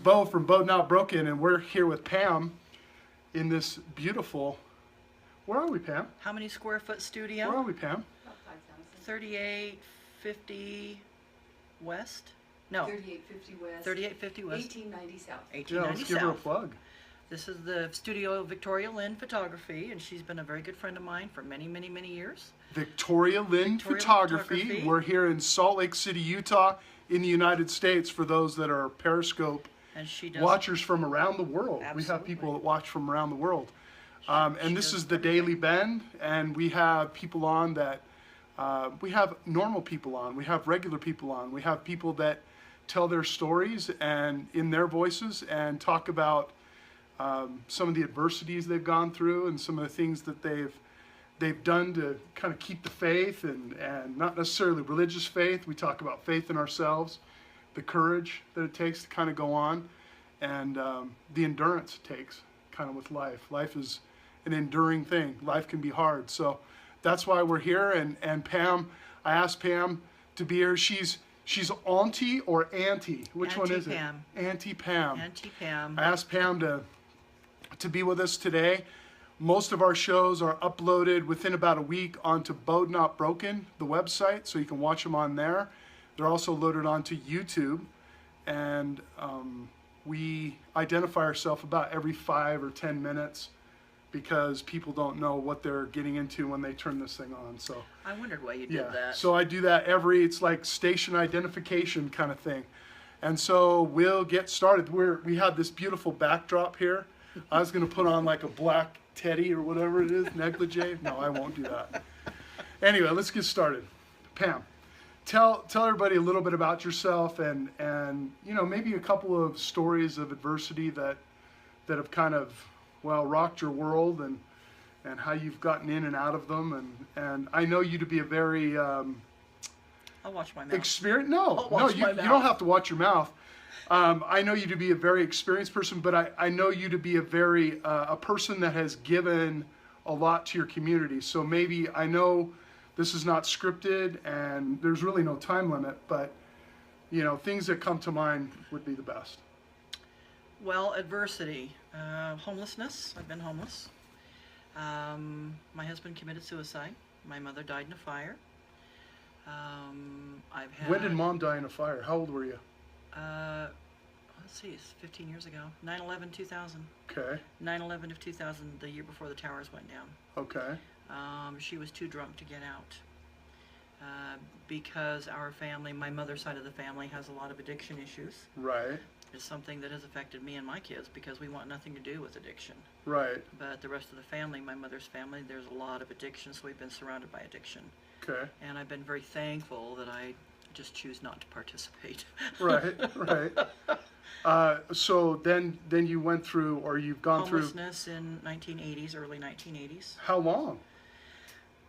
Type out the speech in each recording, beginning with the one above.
Bo from BEAU'D Not Broken, and we're here with Pam in this beautiful, where are we, Pam? How many square foot studio? Where are we, Pam? 3850 West? No. 3850 West. 3850 West. 1890 South. 1890 Yeah, let's give her a South. plug. This is the studio of Victoria Lynn Photography, and she's been a very good friend of mine for many, many, many years. Victoria Lynn Photography. We're here in Salt Lake City, Utah, in the United States, for those that are Periscope And she does watchers from around the world. Absolutely. We have people that watch from around the world. And this is the Daily Bend, and we have people on that, we have normal people on, we have regular people on, we have people that tell their stories and in their voices and talk about some of the adversities they've gone through and some of the things that they've done to kind of keep the faith and not necessarily religious faith. We talk about faith in ourselves, the courage that it takes to kind of go on, and the endurance it takes kind of with life. Life is an enduring thing. Life can be hard. So that's why we're here. And Pam, I asked Pam to be here. She's Auntie or Auntie? Which one is it? Auntie Pam. Auntie Pam. I asked Pam to be with us today. Most of our shows are uploaded within about a week onto BEAU'D Not Broken, the website, so you can watch them on there. They're also loaded onto YouTube, and we identify ourselves about every 5 or 10 minutes because people don't know what they're getting into when they turn this thing on. So I wondered why you did that. So I do that it's like station identification kind of thing. And so we'll get started. We have this beautiful backdrop here. I was going to put on like a black teddy or whatever it is, negligee. No, I won't do that. Anyway, let's get started. Pam, tell everybody a little bit about yourself and you know, maybe a couple of stories of adversity that have kind of, well, rocked your world and how you've gotten in and out of them. And I know you to be a very I'll watch my mouth. you don't have to watch your mouth. I know you to be a very experienced person, but I know you to be a very a person that has given a lot to your community. So maybe, I know this is not scripted and there's really no time limit, but you know, things that come to mind would be the best. Well, adversity. Homelessness. I've been homeless. My husband committed suicide. My mother died in a fire. When did Mom die in a fire? How old were you? Let's see, it's 15 years ago. 9/11/2000. Okay. 9/11 of 2000, the year before the towers went down. Okay. She was too drunk to get out. Because our family, my mother's side of the family, has a lot of addiction issues. Right. It's something that has affected me and my kids because we want nothing to do with addiction. Right. But the rest of the family, my mother's family, there's a lot of addiction, so we've been surrounded by addiction. Okay. And I've been very thankful that I just choose not to participate. Right, right. So then you went through, or you've gone through homelessness in 1980s, early 1980s. How long?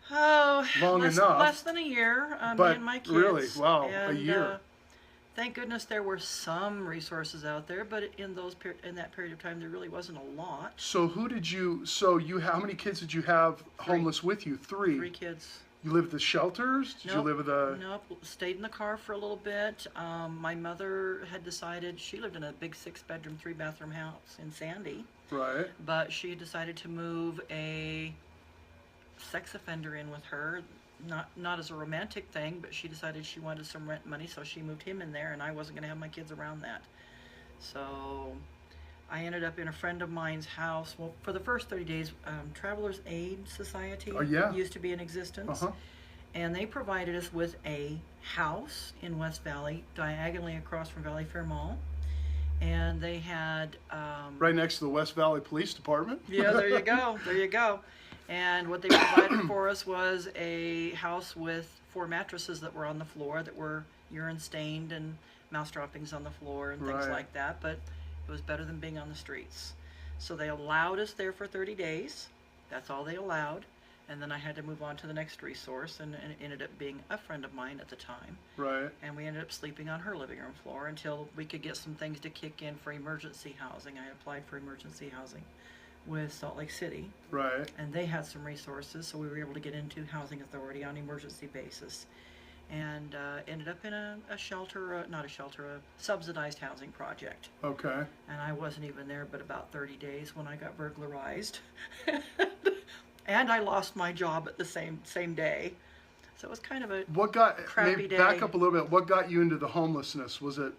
Oh, long enough. Less than a year. But me and my kids. Really, wow, and, a year. Thank goodness there were some resources out there, but in that period of time, there really wasn't a lot. So how many kids did you have homeless with you? 3. 3 kids. You lived at the shelters? Did you live with Nope, stayed in the car for a little bit. My mother had decided, she lived in a big 6-bedroom, 3-bathroom house in Sandy. Right. But she had decided to move a sex offender in with her, not as a romantic thing, but she decided she wanted some rent money, so she moved him in there, and I wasn't going to have my kids around that. So I ended up in a friend of mine's house. Well, for the first 30 days, Travelers Aid Society used to be in existence. And they provided us with a house in West Valley, diagonally across from Valley Fair Mall. And they had... right next to the West Valley Police Department? Yeah, there you go. There you go. And what they provided for us was a house with 4 mattresses that were on the floor that were urine stained and mouse droppings on the floor and things like that. But it was better than being on the streets. So they allowed us there for 30 days. That's all they allowed. And then I had to move on to the next resource, and it ended up being a friend of mine at the time. Right. And we ended up sleeping on her living room floor until we could get some things to kick in for emergency housing. I applied for emergency housing with Salt Lake City. Right. And they had some resources, so we were able to get into Housing Authority on emergency basis. and ended up in a shelter, not a shelter, a subsidized housing project. Okay. And I wasn't even there but about 30 days when I got burglarized. And I lost my job at the same day. So it was kind of a What got crappy maybe day. back up a little bit? What got you into the homelessness? Was it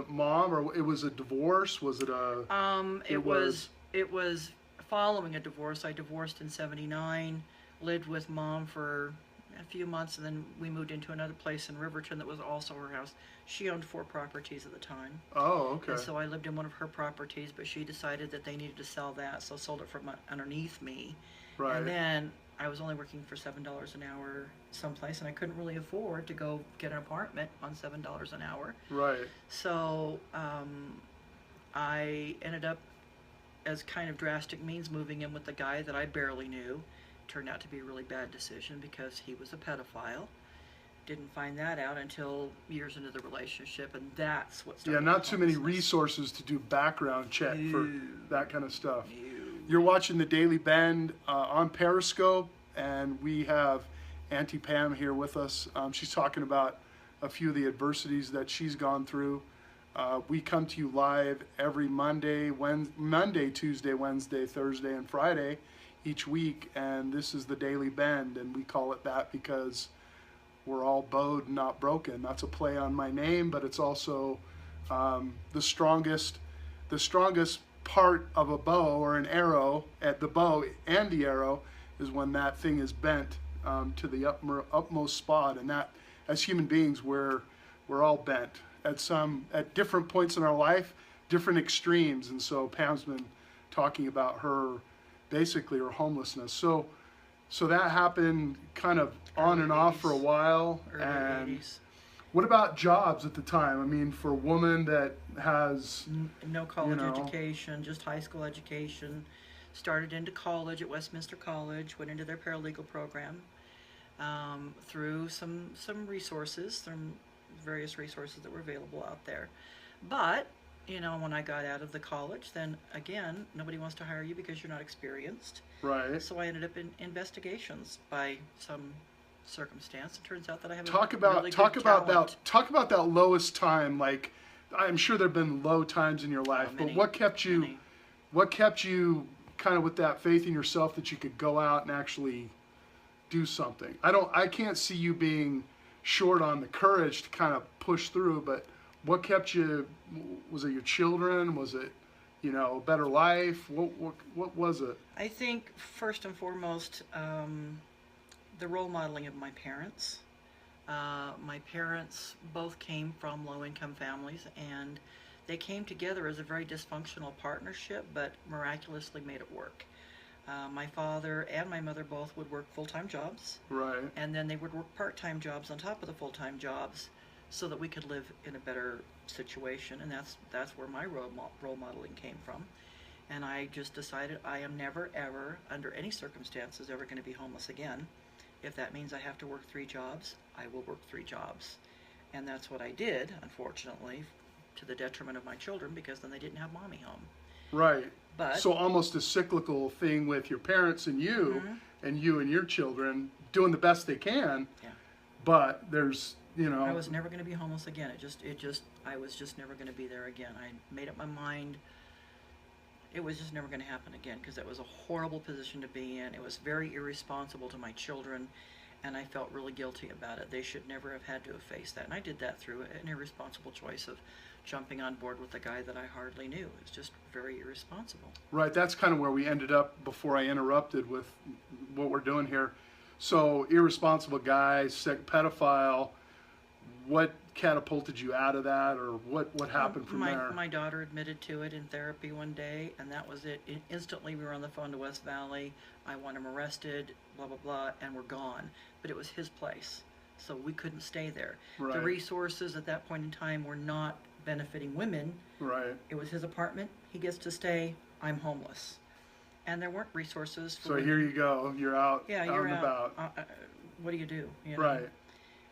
mom, or it was a divorce? Was it a? It was following a divorce. I divorced in '79, lived with mom for a few months, and then we moved into another place in Riverton that was also her house. She owned 4 properties at the time. Oh, okay. And so I lived in one of her properties, but she decided that they needed to sell that, so sold it from underneath me. Right. And then I was only working for $7 an hour someplace, and I couldn't really afford to go get an apartment on $7 an hour. Right. So I ended up, as kind of drastic means, moving in with a guy that I barely knew. Turned out to be a really bad decision because he was a pedophile. Didn't find that out until years into the relationship, and that's what started. Yeah, not too many homelessness. resources to do background check for No. that kind of stuff. No. You're watching the Daily Bend on Periscope, and we have Auntie Pam here with us. She's talking about a few of the adversities that she's gone through. We come to you live every Monday, Tuesday, Wednesday, Thursday, and Friday each week, and this is the Daily Bend, and we call it that because we're all bowed, not broken. That's a play on my name, but it's also the strongest part of a bow or an arrow, at the bow and the arrow, is when that thing is bent to the utmost spot. And that, as human beings, we're all bent at different points in our life, different extremes. And so Pam's been talking about her homelessness. So that happened kind of on and off for a while. Early And 80s. what about jobs at the time? I mean, for a woman that has No college know. education, just high school education. Started into college at Westminster College, went into their paralegal program through some resources, some various resources that were available out there. But, when I got out of the college, then again, nobody wants to hire you because you're not experienced. right. So I ended up in investigations by some circumstance. It turns out that I have Talk a about really good talent. talk about that lowest time. Like, I'm sure there've been low times in your life, Many, but what kept you many. kind of with that faith in yourself that you could go out and actually do something? I can't see you being short on the courage to kind of push through, but what kept you? Was it your children? Was it, a better life? What was it? I think first and foremost, the role modeling of my parents. My parents both came from low-income families, and they came together as a very dysfunctional partnership, but miraculously made it work. My father and my mother both would work full-time jobs, Right. and then they would work part-time jobs on top of the full-time jobs so that we could live in a better situation, and that's where my role modeling came from. And I just decided I am never, ever, under any circumstances, ever going to be homeless again. If that means I have to work 3 jobs, I will work 3 jobs. And that's what I did, unfortunately, to the detriment of my children, because then they didn't have mommy home. Right. But So almost a cyclical thing with your parents and you, and you and your children doing the best they can. Yeah. But there's, I was never going to be homeless again. I was just never going to be there again. I made up my mind. It was just never going to happen again, because it was a horrible position to be in. It was very irresponsible to my children, and I felt really guilty about it. They should never have had to have faced that. And I did that through an irresponsible choice of jumping on board with a guy that I hardly knew. It was just very irresponsible. Right, that's kind of where we ended up before I interrupted with what we're doing here. So, irresponsible guy, sick pedophile. What catapulted you out of that, or what happened from there? My daughter admitted to it in therapy one day, and that was it. Instantly, we were on the phone to West Valley. I want him arrested, blah, blah, blah, and we're gone. But it was his place, so we couldn't stay there. Right. The resources at that point in time were not benefiting women. Right. It was his apartment. He gets to stay. I'm homeless. And there weren't resources for So women. here you go. You're out, Yeah, out you're and out. about. What do you do? Right.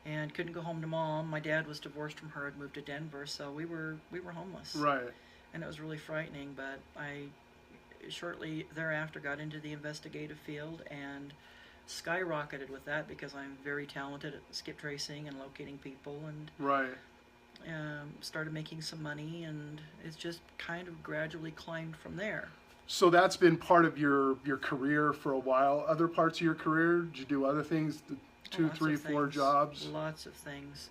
And couldn't go home to mom. My dad was divorced from her and moved to Denver, so we were homeless. Right. And it was really frightening, but I shortly thereafter got into the investigative field and skyrocketed with that because I'm very talented at skip tracing and locating people, and Right. started making some money, and it's just kind of gradually climbed from there. So that's been part of your career for a while. Other parts of your career, did you do other things? Two, Lots three, of four things. jobs? Lots of things.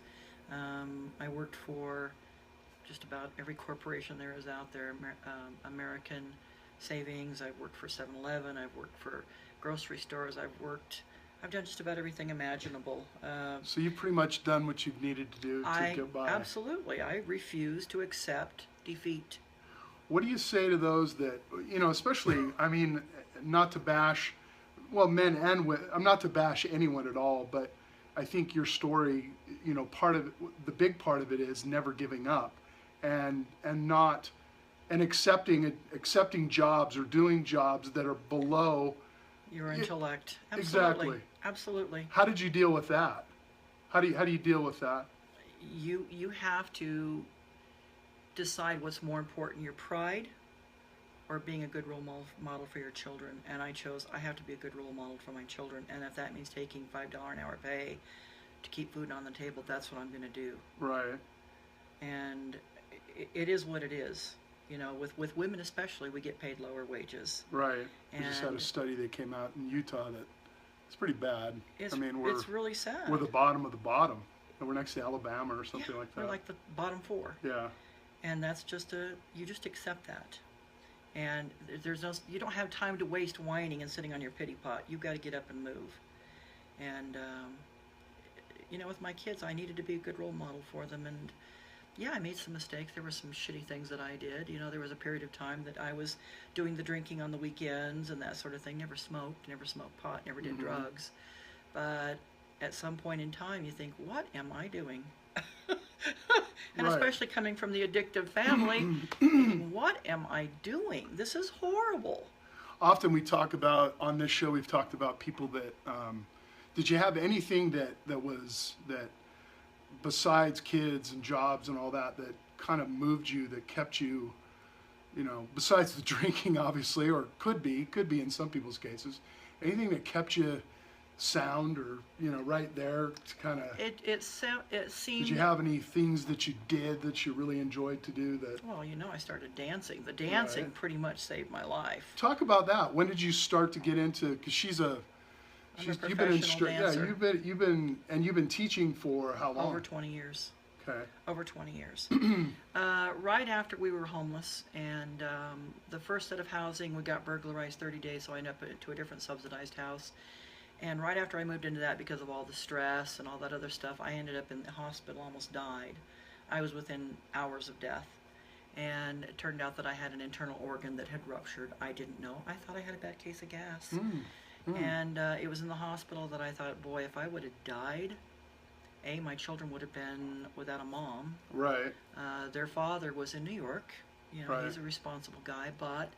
I worked for just about every corporation there is out there. American Savings. I've worked for 7-Eleven. I've worked for grocery stores. I've done just about everything imaginable. So you've pretty much done what you've needed to do to get by. Absolutely. I refuse to accept defeat. What do you say to those that, especially, I mean, not to bash, well, men and women, I'm not to bash anyone at all, but I think your story, part of it, the big part of it is never giving up and accepting jobs or doing jobs that are below your intellect. Absolutely. Exactly. Absolutely. How did you deal with that? How do you deal with that? You have to decide what's more important, your pride or being a good role model for your children. And I have to be a good role model for my children. And if that means taking $5 an hour pay to keep food on the table, that's what I'm going to do. Right. And it is what it is. With women especially, we get paid lower wages. Right. We And just had a study that came out in Utah that it's pretty bad. It's really sad. We're the bottom of the bottom. And we're next to Alabama or something like that. We're like the bottom 4. Yeah. And that's you just accept that. And you don't have time to waste whining and sitting on your pity pot. You've got to get up and move. And, with my kids, I needed to be a good role model for them. And yeah, I made some mistakes. There were some shitty things that I did. There was a period of time that I was doing the drinking on the weekends and that sort of thing. Never smoked pot, never did drugs. But at some point in time, you think, what am I doing? And Right. especially coming from the addictive family, thinking, what am I doing? This is horrible. Often we talk about, on this show, we've talked about people that, did you have anything that besides kids and jobs and all that kind of moved you, that kept you, besides the drinking, obviously, or could be in some people's cases, anything that kept you sound or, right there to kind of... It seemed... Did you have any things that you did that you really enjoyed to do that... Well, I started dancing. The dancing pretty much saved my life. Talk about that. When did you start to get into... Because I'm a professional dancer. You've been teaching for how long? Over 20 years. Okay. Over 20 years. Right after we were homeless, and the first set of housing, we got burglarized 30 days, so I ended up into a different subsidized house. And right after I moved into that, because of all the stress and all that other stuff, I ended up in the hospital, almost died. I was within hours of death. And it turned out that I had an internal organ that had ruptured. I didn't know. I thought I had a bad case of gas. And it was in the hospital that I thought, boy, if I would have died, my children would have been without a mom. Right. Their father was in New York. Right. He's a responsible guy, but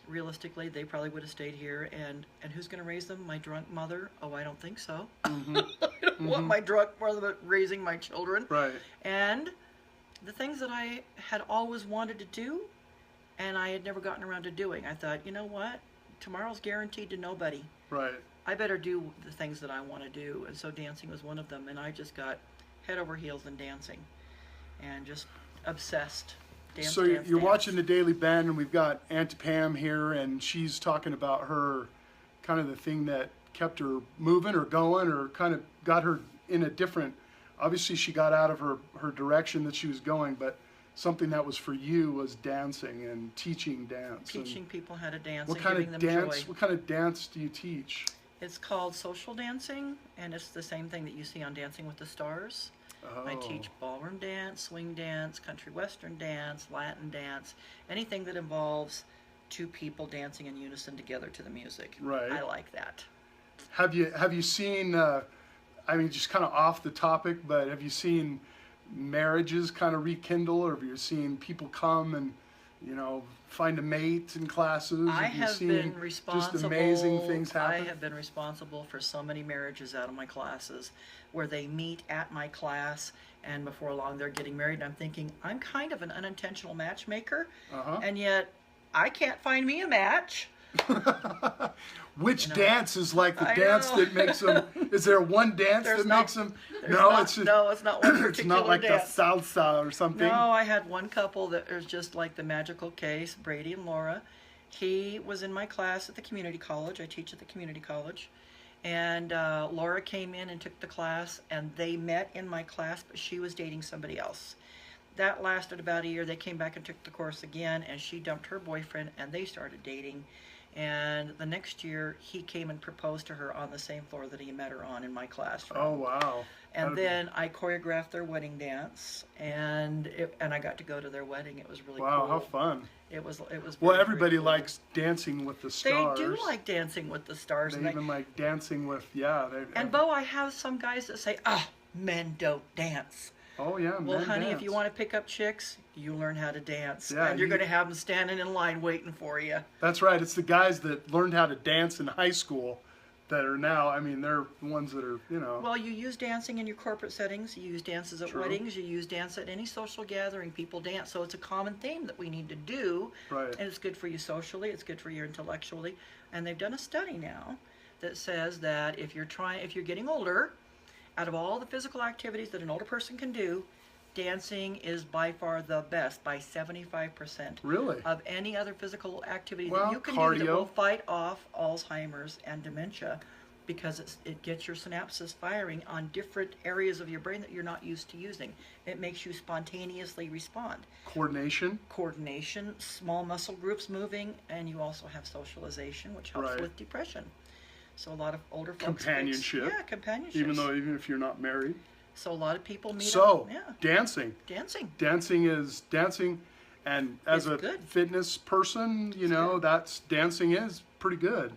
realistically, they probably would have stayed here. And who's going to raise them? My drunk mother? Oh, I don't think so. I don't want my drunk mother raising my children. Right. And the things that I had always wanted to do, and I had never gotten around to doing, I thought, you know what? Tomorrow's guaranteed to nobody. Right. I better do the things that I want to do. And so dancing was one of them. And I just got head over heels in dancing and just obsessed. So you're watching the Daily Bend, and we've got Auntie Pam here, and she's talking about her, kind of the thing that kept her moving or going, or kind of got her in a different, obviously she got out of her direction that she was going, but something that was for you was dancing and teaching dance. Teaching people how to dance and giving them joy. What kind of dance do you teach? It's called social dancing, and it's the same thing that you see on Dancing with the Stars. Oh. I teach ballroom dance, swing dance, country western dance, Latin dance, anything that involves two people dancing in unison together to the music. Right. I like that. Have you seen, I mean, just kind of off the topic, but have you seen marriages kind of rekindle, or have you seen people come and, find a mate in classes? I have been responsible. Just amazing things happen. I have been responsible for so many marriages out of my classes, where they meet at my class, and before long they're getting married. And I'm thinking, I'm kind of an unintentional matchmaker, and yet I can't find me a match. Which You know. dance is like the I dance know. that makes them? Is there one dance There's that not- makes them? there's No, not- it's just, no, it's not one it's not particular like dance. the salsa or something. No, I had one couple that was just like the magical case, Brady and Laura. He was in my class at the community college. I teach at the community college. And Laura came in and took the class, and they met in my class, but she was dating somebody else. That lasted about a year. They came back and took the course again, and she dumped her boyfriend, and they started dating. And the next year, he came and proposed to her on the same floor that he met her on in my classroom. Oh, wow. And then I choreographed their wedding dance, and I got to go to their wedding. It was really Wow, cool. how fun. It was. Well, very, everybody very cool. likes Dancing with the Stars. They do like Dancing with the Stars. They even like dancing with, yeah. And Bo, I have some guys that say, men don't dance. Oh, yeah, Well, men honey, dance. if you want to pick up chicks, you learn how to dance. Yeah, and you're going to have them standing in line waiting for you. That's right. It's the guys that learned how to dance in high school that are now, I mean, they're the ones that are, you know. Well, you use dancing in your corporate settings. You use dances at True. weddings. You use dance at any social gathering. People dance. So it's a common theme that we need to do. Right. And it's good for you socially. It's good for you intellectually. And they've done a study now that says that if you're getting older, out of all the physical activities that an older person can do, dancing is by far the best, by 75%. Really? Of any other physical activity Well, that you can do that cardio. will fight off Alzheimer's and dementia, because it gets your synapses firing on different areas of your brain that you're not used to using. It makes you spontaneously respond. Coordination. Coordination, small muscle groups moving, and you also have socialization, which helps Right. with depression. So a lot of older folks... Companionship. Yeah, companionship. Even if you're not married. So a lot of people meet So, up. Yeah, dancing. dancing. Dancing, and as It's a good. fitness person, you know, good. dancing is pretty good.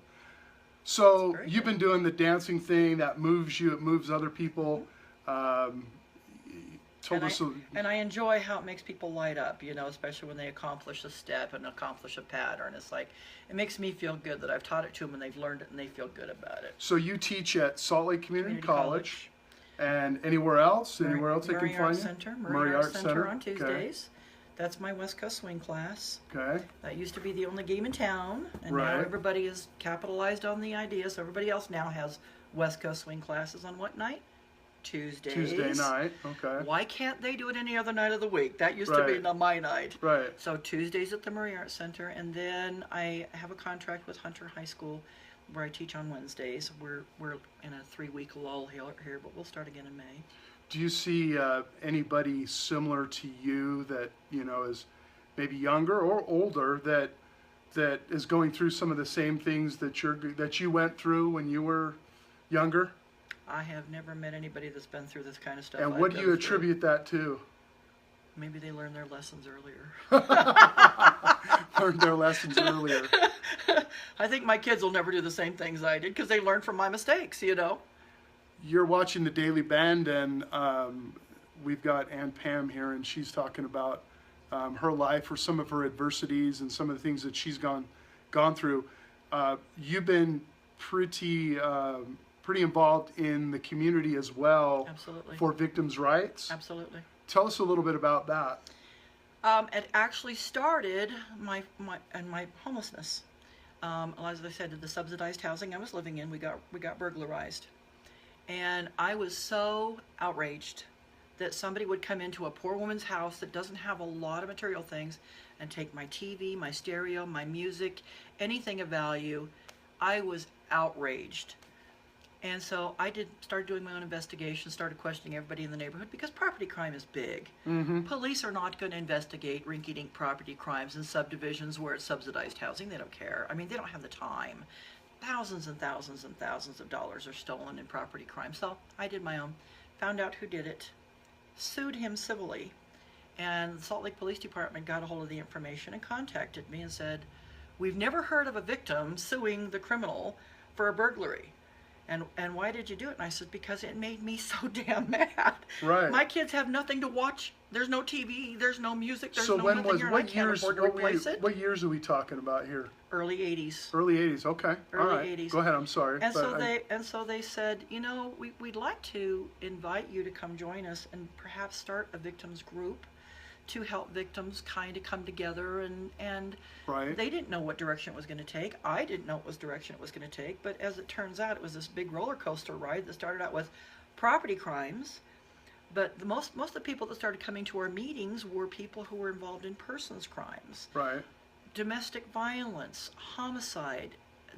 So very you've good. been doing the dancing thing that moves you, it moves other people. Told us, And I enjoy how it makes people light up, you know, especially when they accomplish a step and accomplish a pattern. It's like, it makes me feel good that I've taught it to them and they've learned it and they feel good about it. so you teach at Salt Lake Community Community College, and anywhere else? Anywhere else they can Murray find Arts you? Center, Murray Arts Center on Tuesdays. That's my West Coast swing class. Okay. That used to be the only game in town, and Right. now everybody is capitalized on the idea, so everybody else now has West Coast swing classes on what night? Tuesdays. Tuesday night. Okay. Why can't they do it any other night of the week? That used to be Right. my night. Right. So Tuesdays at the Murray Arts Center, and then I have a contract with Hunter High School where I teach on Wednesdays. We're in a 3-week lull here, but we'll start again in May. Do you see anybody similar to you that, you know, is maybe younger or older that is going through some of the same things that you went through when you were younger? I have never met anybody that's been through this kind of stuff. And I've what do been you through. attribute that to? Maybe they learned their lessons earlier. Learned their lessons earlier. I think my kids will never do the same things I did because they learned from my mistakes, you know. You're watching the Daily Bend, and we've got Aunt Pam here, and she's talking about her life, or some of her adversities, and some of the things that she's gone through. You've been pretty involved in the community as well. Absolutely. For victims' rights. Absolutely. Tell us a little bit about that. It actually started my homelessness. As I said, the subsidized housing I was living in, we got burglarized. And I was so outraged that somebody would come into a poor woman's house that doesn't have a lot of material things and take my TV, my stereo, my music, anything of value. I was outraged. And so I started doing my own investigation, started questioning everybody in the neighborhood, because property crime is big. Mm-hmm. Police are not going to investigate rinky-dink property crimes in subdivisions where it's subsidized housing. They don't care. I mean, they don't have the time. Thousands and thousands and thousands of dollars are stolen in property crime. So I did my own, found out who did it, sued him civilly, and the Salt Lake Police Department got a hold of the information and contacted me and said, "We've never heard of a victim suing the criminal for a burglary. And why did you do it?" And I said, "Because it made me so damn mad. Right. My kids have nothing to watch. There's no TV. There's no music. There's So no when nothing was here. And I what can't years? afford to What, were you, replace it." what years are we talking about here? Early 80s. Early '80s. Okay. All Early right. 80s. Go ahead. I'm sorry. And but so they said, "You know, we'd like to invite you to come join us and perhaps start a victims group to help victims kind of come together, and Right. they didn't know what direction it was going to take. I didn't know what direction it was going to take, but as it turns out, it was this big roller coaster ride that started out with property crimes. But most of the people that started coming to our meetings were people who were involved in persons crimes, Right. domestic violence, homicide.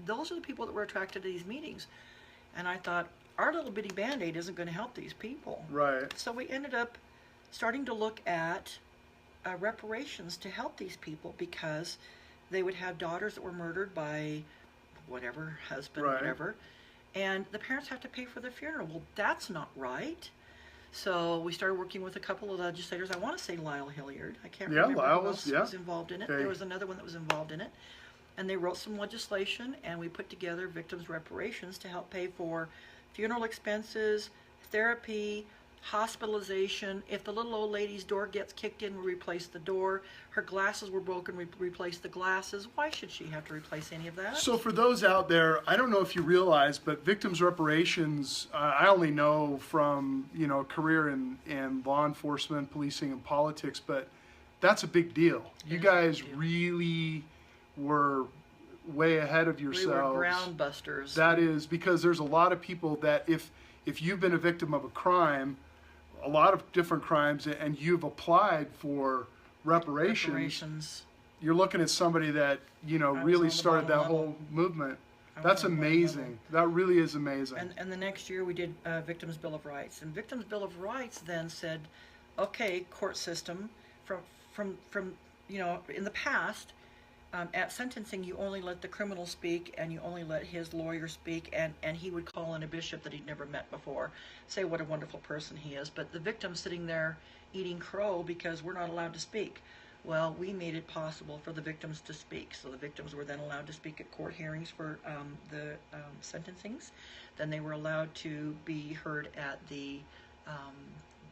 Those are the people that were attracted to these meetings. And I thought, our little bitty Band-Aid isn't going to help these people. Right. So we ended up starting to look at reparations to help these people, because they would have daughters that were murdered by whatever, husband, Right. whatever, and the parents have to pay for the funeral. Well, that's not right. So we started working with a couple of legislators. I want to say Lyle Hilliard. I can't Yeah, remember Lyle who else was was involved in it. Okay. There was another one that was involved in it. And they wrote some legislation, and we put together victims' reparations to help pay for funeral expenses, therapy, hospitalization. If the little old lady's door gets kicked in, we replace the door. Her glasses were broken, we replace the glasses. Why should she have to replace any of that? So for those out there, I don't know if you realize, but victims' reparations, I only know from, a career in law enforcement, policing, and politics, but that's a big deal. You It is a guys big deal. really were way ahead of We were yourselves. ground busters. That is because there's a lot of people that if you've been a victim of a crime, a lot of different crimes, and you've applied for reparations, you're looking at somebody that was really on the started that bottom whole level. movement. I was That's on the bottom level. amazing. That really is amazing. And the next year we did Victims' Bill of Rights. And Victims' Bill of Rights then said, okay, court system, from in the past, at sentencing, you only let the criminal speak, and you only let his lawyer speak, and he would call in a bishop that he'd never met before, say what a wonderful person he is. But the victim's sitting there eating crow because we're not allowed to speak. Well, we made it possible for the victims to speak. So the victims were then allowed to speak at court hearings for the sentencings. Then they were allowed to be heard at the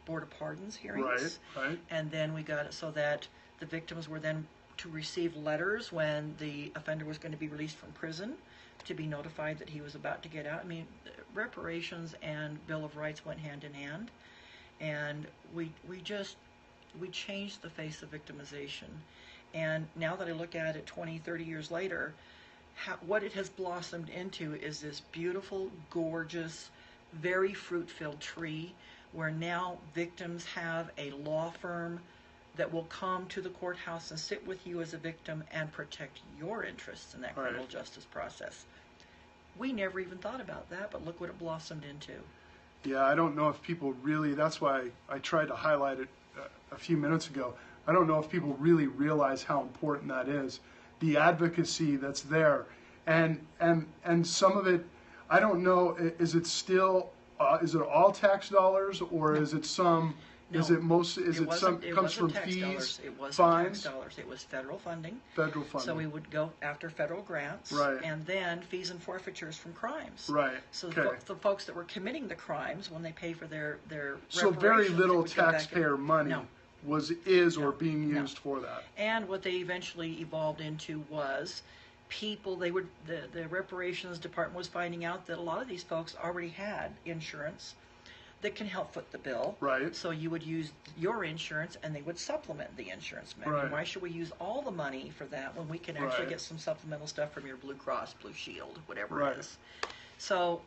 Board of Pardons hearings. Right. And then we got it so that the victims were then to receive letters when the offender was going to be released from prison, to be notified that he was about to get out. I mean, reparations and Bill of Rights went hand in hand, and we changed the face of victimization. And now that I look at it 20, 30 years later, what it has blossomed into is this beautiful, gorgeous, very fruit-filled tree, where now victims have a law firm that will come to the courthouse and sit with you as a victim and protect your interests in that criminal justice process. We never even thought about that, but look what it blossomed into. Yeah, I don't know if people really, that's why I tried to highlight it a few minutes ago. I don't know if people really realize how important that is. The advocacy that's there. And some of it, I don't know, is it still, is it all tax dollars, or is it some... No, is it most? Is it some it comes from wasn't tax fees, dollars. It wasn't fines? tax dollars. It was federal funding. Federal funding. So we would go after federal grants, Right. and then fees and forfeitures from crimes. Right. So Okay. the folks that were committing the crimes, when they pay for their So very reparations, little it would go back in- taxpayer money No. is or No. being No. used for that. And what they eventually evolved into was people, the reparations department was finding out that a lot of these folks already had insurance that can help foot the bill. Right. So you would use your insurance, and they would supplement the insurance money. Right. Why should we use all the money for that when we can actually Right. get some supplemental stuff from your Blue Cross, Blue Shield, whatever Right. it is? So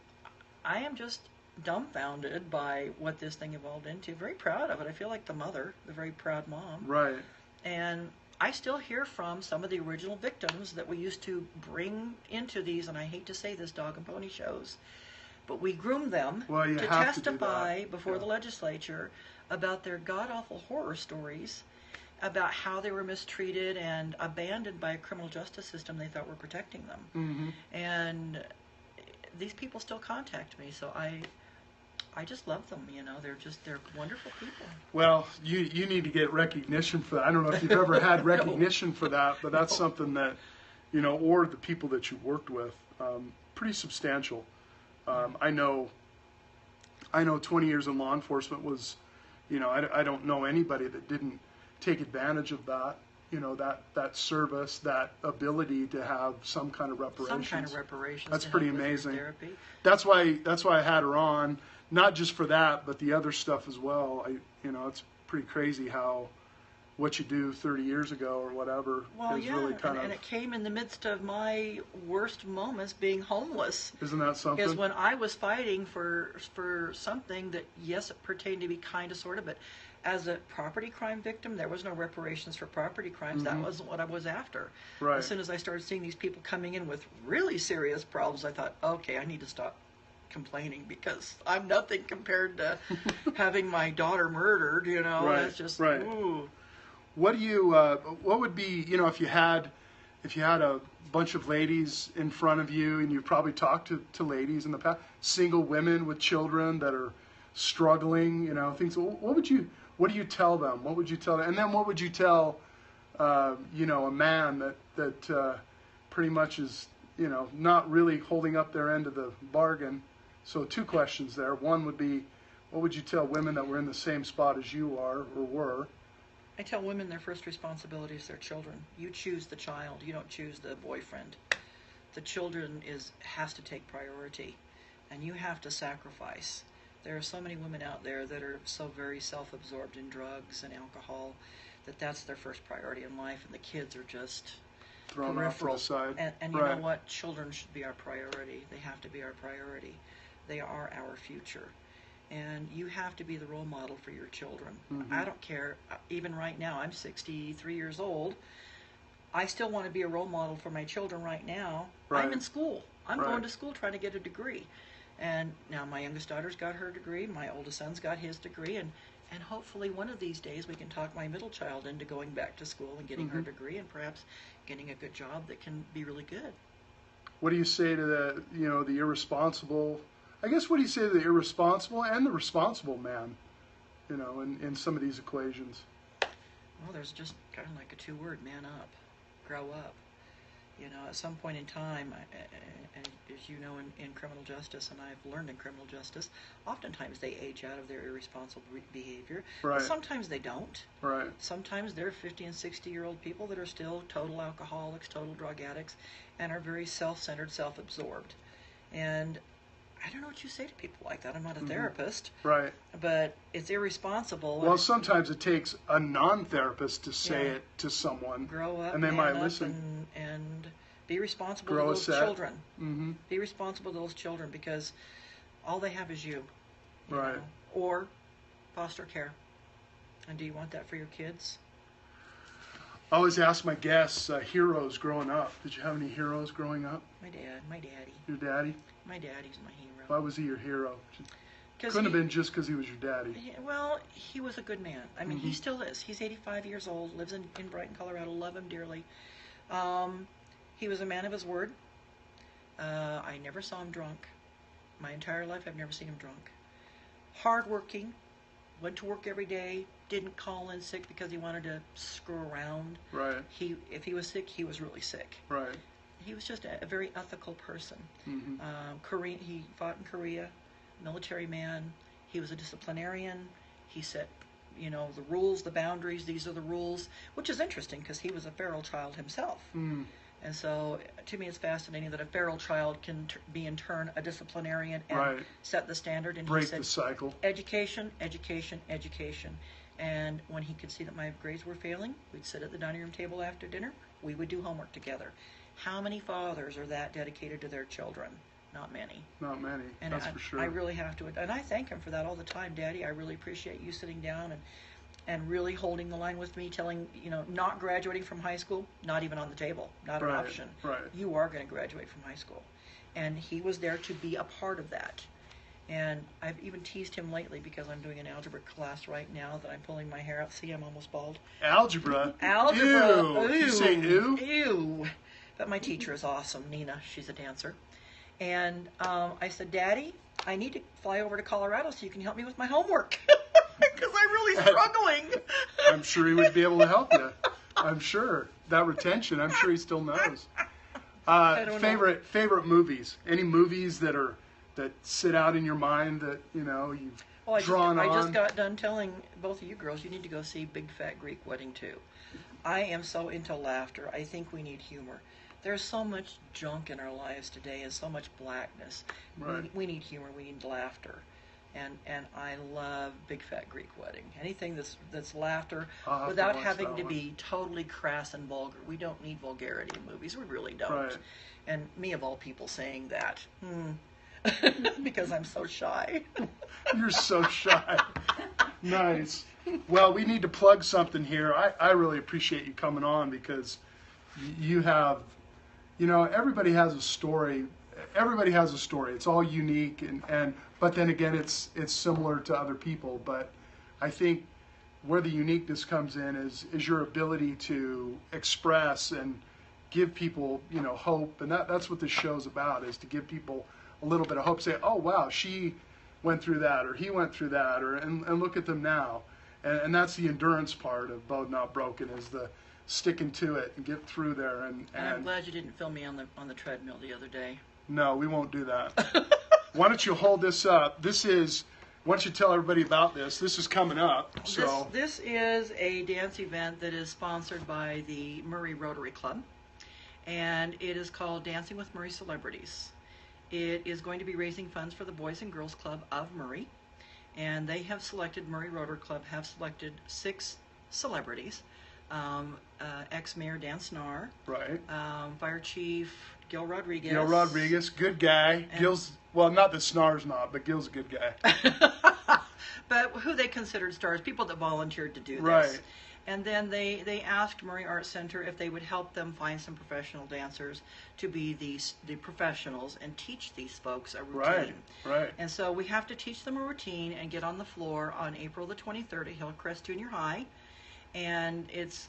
I am just dumbfounded by what this thing evolved into. Very proud of it. I feel like the mother, the very proud mom. Right. And I still hear from some of the original victims that we used to bring into these, and I hate to say this, dog and pony shows, but we groomed them Well, you to have to do testify that. before Yeah. the legislature about their god-awful horror stories about how they were mistreated and abandoned by a criminal justice system they thought were protecting them. Mm-hmm. And these people still contact me, so I just love them, they're wonderful people. Well, you need to get recognition for that. I don't know if you've ever had recognition for that, but that's something that, or the people that you worked with, pretty substantial. I know 20 years in law enforcement was, I don't know anybody that didn't take advantage of that, that service, that ability to have some kind of reparations. Some kind of reparations. That's to pretty help with your amazing. therapy. That's why I had her on, not just for that, but the other stuff as well. It's pretty crazy how what you do 30 years ago or whatever Well, is yeah, really kind and of. it came in the midst of my worst moments being homeless. Isn't that something? Because when I was fighting for something that, yes, it pertained to me kind of, sort of, but as a property crime victim, there was no reparations for property crimes. That wasn't what I was after. Right. As soon as I started seeing these people coming in with really serious problems, I thought, okay, I need to stop complaining because I'm nothing compared to having my daughter murdered, you know. Right, It's just, right. ooh. What do you? What would be? You know, if you had a bunch of ladies in front of you, and you've probably talked to ladies in the past, single women with children that are struggling, you know, things. What would you? What do you tell them? What would you tell them? And then what would you tell? You know, a man that pretty much is, you know, not really holding up their end of the bargain. So 2 questions there. One would be, what would you tell women that were in the same spot as you are or were? I tell women their first responsibility is their children. You choose the child. You don't choose the boyfriend. The children has to take priority, and you have to sacrifice. There are so many women out there that are so very self-absorbed in drugs and alcohol that that's their first priority in life, and the kids are just Thrown peripheral. off to the side. And you Right. know what? Children should be our priority. They have to be our priority. They are our future. And you have to be the role model for your children. I don't care. Even right now, I'm 63 years old. I still want to be a role model for my children right now. Right. I'm in school. I'm Right. going to school trying to get a degree. And now my youngest daughter's got her degree. My oldest son's got his degree. And hopefully one of these days we can talk my middle child into going back to school and getting her degree and perhaps getting a good job that can be really good. What do you say to the, you know, the irresponsible? I guess what do you say to the irresponsible and the responsible man, you know, in some of these equations? Well, there's just kind of like a 2-word, man up, grow up. You know, at some point in time, and as you know in criminal justice, and I've learned in criminal justice, oftentimes they age out of their irresponsible behavior. Right. But sometimes they don't. Right. Sometimes they're 50 and 60-year-old people that are still total alcoholics, total drug addicts, and are very self-centered, self-absorbed. And I don't know what you say to people like that. I'm not a therapist. Right. But it's irresponsible. Well, sometimes it takes a non-therapist to say Yeah. it to someone. Grow up, and they man might up, listen. and be responsible Grow to a those set. children. Mm-hmm. Be responsible to those children because all they have is you. Right. Know? Or foster care. And do you want that for your kids? I always ask my guests, heroes growing up. Did you have any heroes growing up? My dad, my daddy. Your daddy? My daddy's my hero. Why was he your hero? 'Cause Couldn't have been just because he was your daddy. Well, he was a good man. I mean, he still is. He's 85 years old, lives in Brighton, Colorado. Love him dearly. He was a man of his word. I never saw him drunk. My entire life, I've never seen him drunk. Hardworking, went to work every day, didn't call in sick because he wanted to screw around. Right. If he was sick, he was really sick. Right. He was just a very ethical person. Mm-hmm. He fought in Korea, military man. He was a disciplinarian. He set, you know, the rules, the boundaries. These are the rules, which is interesting because he was a feral child himself. Mm. And so, to me, it's fascinating that a feral child can be in turn a disciplinarian and Right. set the standard. And Break he said, the cycle. education, education, education. And when he could see that my grades were failing, we'd sit at the dining room table after dinner. We would do homework together. How many fathers are that dedicated to their children? Not many. Not many, And that's I, for sure. I really have to, and I thank him for that all the time, Daddy. I really appreciate you sitting down and really holding the line with me, telling, you know, not graduating from high school, not even on the table, not an Right, option. right. You are going to graduate from high school. And he was there to be a part of that. And I've even teased him lately because I'm doing an algebra class right now that I'm pulling my hair out. See, I'm almost bald. Algebra? Algebra. Ew. Did you say ew? Ew. But my teacher is awesome, Nina. She's a dancer. And I said, Daddy, I need to fly over to Colorado so you can help me with my homework. Because I'm really struggling. I'm sure he would be able to help you. I'm sure. That retention, I'm sure he still knows. Favorite movies? Any movies that sit out in your mind that, you know, you've drawn on? I just got done telling both of you girls you need to go see Big Fat Greek Wedding 2. I am so into laughter. I think we need humor. There's so much junk in our lives today and so much blackness. Right. We need humor. We need laughter. And I love Big Fat Greek Wedding. Anything that's laughter I'll have to without watch having that to one. be totally crass and vulgar. We don't need vulgarity in movies. We really don't. Right. And me of all people saying that, because I'm so shy. You're so shy. Nice. Well, we need to plug something here. I really appreciate you coming on because you have, everybody has a story. Everybody has a story. It's all unique, but then again, it's similar to other people. But I think where the uniqueness comes in is your ability to express and give people, hope. And that's what this show's about, is to give people a little bit of hope. Say, oh, wow, she went through that, or he went through that, and look at them now. And that's the endurance part of BEAU'D Not Broken, is the sticking to it and get through there. And I'm glad you didn't film me on the treadmill the other day. No, we won't do that. Why don't you hold this up? Why don't you tell everybody about this? This is coming up. So This is a dance event that is sponsored by the Murray Rotary Club, and it is called Dancing with Murray Celebrities. It is going to be raising funds for the Boys and Girls Club of Murray, and they have selected, Murray Rotary Club have selected 6 celebrities. Ex-Mayor Dan Snar, right, Fire Chief Gil Rodriguez. Gil Rodriguez, good guy. Gil's, well, not that Snar's not, but Gil's a good guy. But who they considered stars, people that volunteered to do this. Right. And then they asked Murray Arts Center if they would help them find some professional dancers to be the professionals and teach these folks a routine. Right. And so we have to teach them a routine and get on the floor on April the 23rd at Hillcrest Junior High. And it's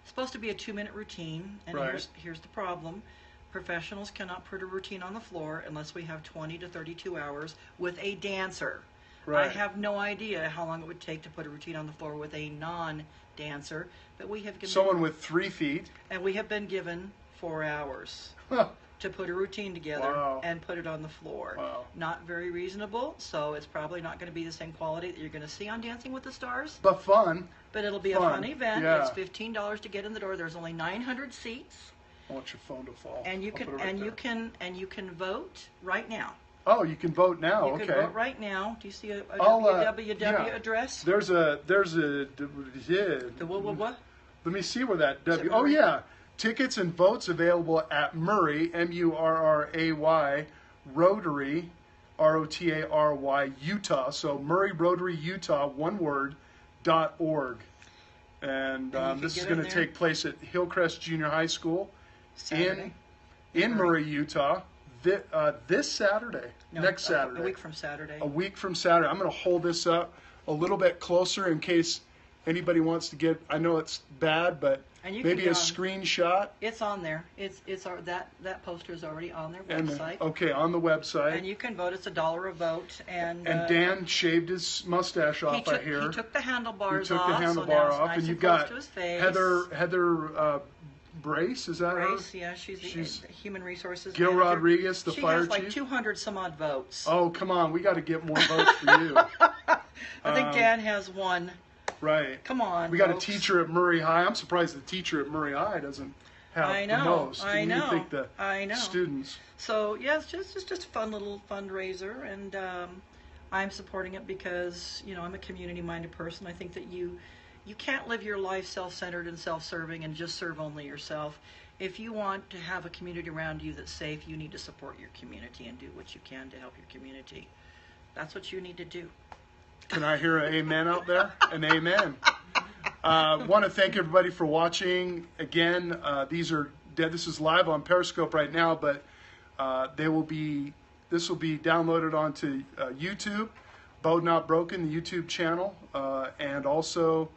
supposed to be a 2-minute routine. And right. here's the problem. Professionals cannot put a routine on the floor unless we have 20 to 32 hours with a dancer. Right. I have no idea how long it would take to put a routine on the floor with a non-dancer, but we have given someone with 3 feet, and we have been given 4 hours to put a routine together wow. and put it on the floor. Wow. Not very reasonable, so it's probably not going to be the same quality that you're going to see on Dancing with the Stars. But fun. But it'll be a fun event. Yeah. It's $15 to get in the door. There's only 900 seats. I want your phone to fall. And you can vote right now. Oh, you can vote now. You can vote right now. Do you see a www yeah. address? There's a The what? Let me see where that W. Oh yeah, tickets and votes available at Murray MURRAY Rotary ROTARY Utah. So Murray Rotary Utah, one word, .org. And this is going to take place at Hillcrest Junior High School Saturday. in Murray, Utah. This Saturday, No, next Saturday. A week from Saturday. A week from Saturday. I'm going to hold this up a little bit closer in case anybody wants to get. I know it's bad, but maybe a screenshot. It's on there. That poster is already on their website. Okay, on the website. And you can vote. It's $1 a vote. And Dan shaved his mustache off. I hear he took the handlebars off. off. He took the handlebar so now it's off, nice and you close got to his face. Heather Brace. Is that Brace? her? Yeah, she's the human resources. Gil manager. Rodriguez, the fire chief. She has like chief? 200 some odd votes. Oh, come on. We got to get more votes for you. I think Dan has 1. Right. Come on, We got folks. a teacher at Murray High. I'm surprised the teacher at Murray High doesn't have the most. I know. You think the I know. students. So yeah, it's just a fun little fundraiser, and I'm supporting it because I'm a community-minded person. I think that you can't live your life self-centered and self-serving and just serve only yourself. If you want to have a community around you that's safe, you need to support your community and do what you can to help your community. That's what you need to do. Can I hear an amen out there? An amen. Want to thank everybody for watching. Again, this is live on Periscope right now, but this will be downloaded onto YouTube, BEAU'D Not Broken, the YouTube channel, and also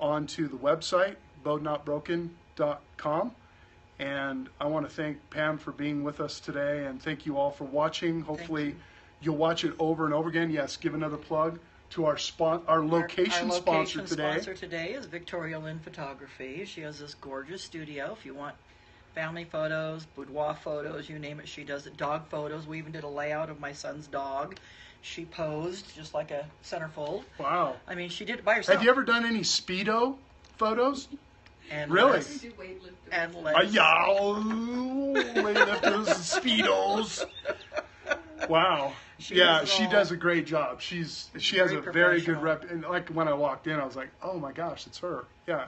onto the website, BEAU'DNotBroken.com. And I want to thank Pam for being with us today, and thank you all for watching. Hopefully you'll watch it over and over again. Yes, give another plug to our location sponsor today. Our location sponsor today is Victoria Lynn Photography. She has this gorgeous studio. If you want family photos, boudoir photos, you name it, she does it. Dog photos. We even did a layout of my son's dog. She posed just like a centerfold. Wow. I mean, she did it by herself. Have you ever done any Speedo photos? And really? Legs. We do weightlifters. And legs. Weightlifters and Speedos. Wow. She Yeah, does it she all. does a great job. She has Very a very good professional. rep. And like when I walked in, I was like, oh my gosh, it's her. Yeah,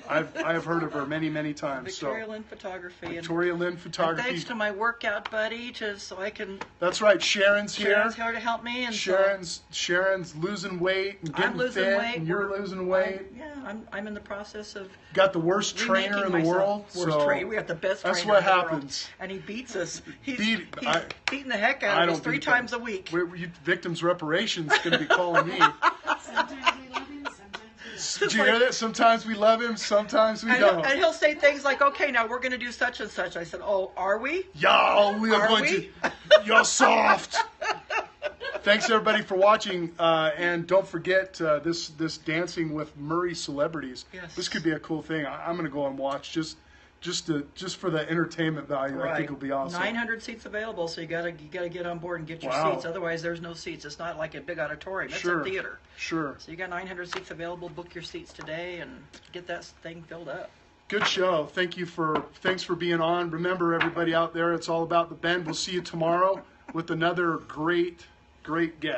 I have heard of her many times. Victoria So Lynn Photography. Victoria Lynn And Photography. thanks to my workout buddy, so I can. That's right. Sharon's here. Sharon's here to help me, and Sharon's losing weight and getting I'm losing fit. weight. And you're losing weight. I'm in the process of Got the worst trainer in the world. Worst so trainer. We got the best that's trainer what in the world. happens. And he beats us. He's beating the heck I out of us don't 3 beat them. times a week. Victims reparations going to be calling me. Sometimes we love him, sometimes we Do you hear that? Sometimes we love him, sometimes we And don't. he'll say things like, "Okay, now we're going to do such and such." I said, "Oh, are we?" Y'all, we are Are going we? to. You're soft. Thanks everybody for watching, and don't forget this Dancing with Murray Celebrities. Yes. This could be a cool thing. I'm going to go and watch just for the entertainment value. I think it'll be awesome. 900 seats available, so you gotta get on board and get your Wow. seats. Otherwise, there's no seats. It's not like a big auditorium. It's Sure. a theater. Sure. So you got 900 seats available. Book your seats today and get that thing filled up. Good show. Thanks for being on. Remember, everybody out there, it's all about the Bend. We'll see you tomorrow with another great guest.